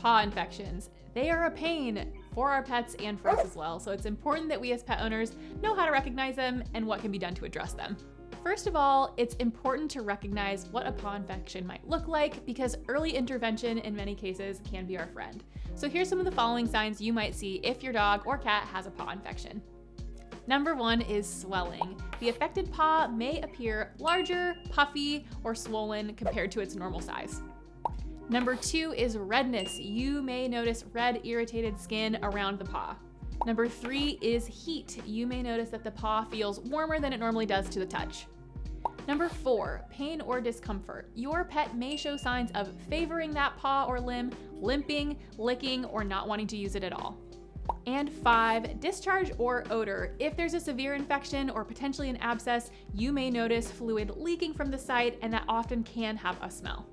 paw infections. They are a pain for our pets and for us as well, so it's important that we as pet owners know how to recognize them and what can be done to address them. First of all, it's important to recognize what a paw infection might look like because early intervention in many cases can be our friend. So here's some of the following signs you might see if your dog or cat has a paw infection. Number 1 is swelling. The affected paw may appear larger, puffy, or swollen compared to its normal size. Number 2 is redness. You may notice red, irritated skin around the paw. Number 3 is heat. You may notice that the paw feels warmer than it normally does to the touch. Number 4, pain or discomfort. Your pet may show signs of favoring that paw or limb, limping, licking, or not wanting to use it at all. And 5, discharge or odor. If there's a severe infection or potentially an abscess, you may notice fluid leaking from the site, and that often can have a smell.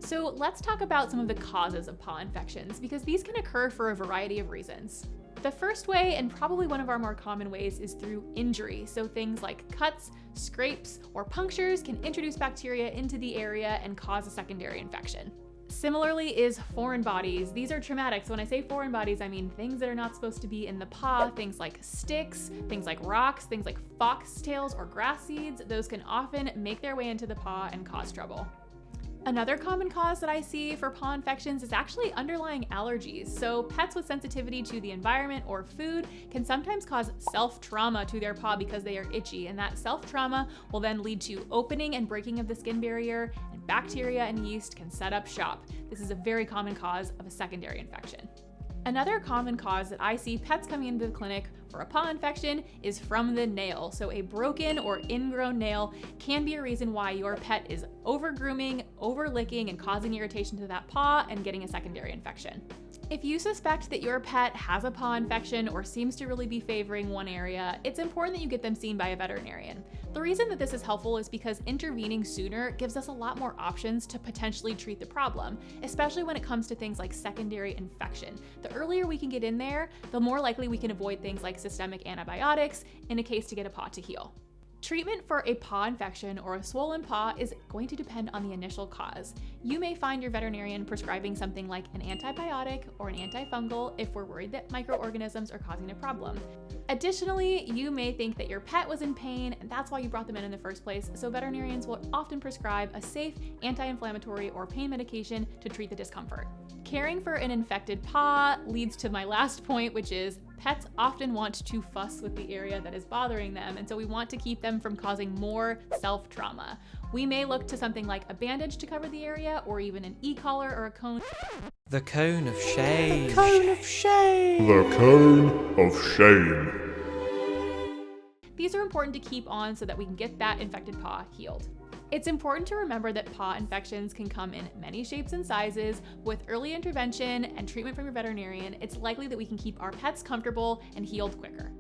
So let's talk about some of the causes of paw infections because these can occur for a variety of reasons. The first way, and probably one of our more common ways, is through injury. So things like cuts, scrapes, or punctures can introduce bacteria into the area and cause a secondary infection. Similarly is foreign bodies. These are traumatic. So when I say foreign bodies, I mean things that are not supposed to be in the paw, things like sticks, things like rocks, things like foxtails or grass seeds. Those can often make their way into the paw and cause trouble. Another common cause that I see for paw infections is actually underlying allergies. So pets with sensitivity to the environment or food can sometimes cause self-trauma to their paw because they are itchy, and that self-trauma will then lead to opening and breaking of the skin barrier, and bacteria and yeast can set up shop. This is a very common cause of a secondary infection. Another common cause that I see pets coming into the clinic for a paw infection is from the nail. So a broken or ingrown nail can be a reason why your pet is over-grooming, over-licking, and causing irritation to that paw and getting a secondary infection. If you suspect that your pet has a paw infection or seems to really be favoring one area, it's important that you get them seen by a veterinarian. The reason that this is helpful is because intervening sooner gives us a lot more options to potentially treat the problem, especially when it comes to things like secondary infection. The earlier we can get in there, the more likely we can avoid things like systemic antibiotics in a case to get a paw to heal. Treatment for a paw infection or a swollen paw is going to depend on the initial cause. You may find your veterinarian prescribing something like an antibiotic or an antifungal if we're worried that microorganisms are causing a problem. Additionally, you may think that your pet was in pain and that's why you brought them in the first place, so veterinarians will often prescribe a safe anti-inflammatory or pain medication to treat the discomfort. Caring for an infected paw leads to my last point, which is pets often want to fuss with the area that is bothering them, and so we want to keep them from causing more self-trauma. We may look to something like a bandage to cover the area, or even an e-collar or a cone. The cone of shame. The cone of shame. The cone of shame. These are important to keep on so that we can get that infected paw healed. It's important to remember that paw infections can come in many shapes and sizes. With early intervention and treatment from your veterinarian, it's likely that we can keep our pets comfortable and healed quicker.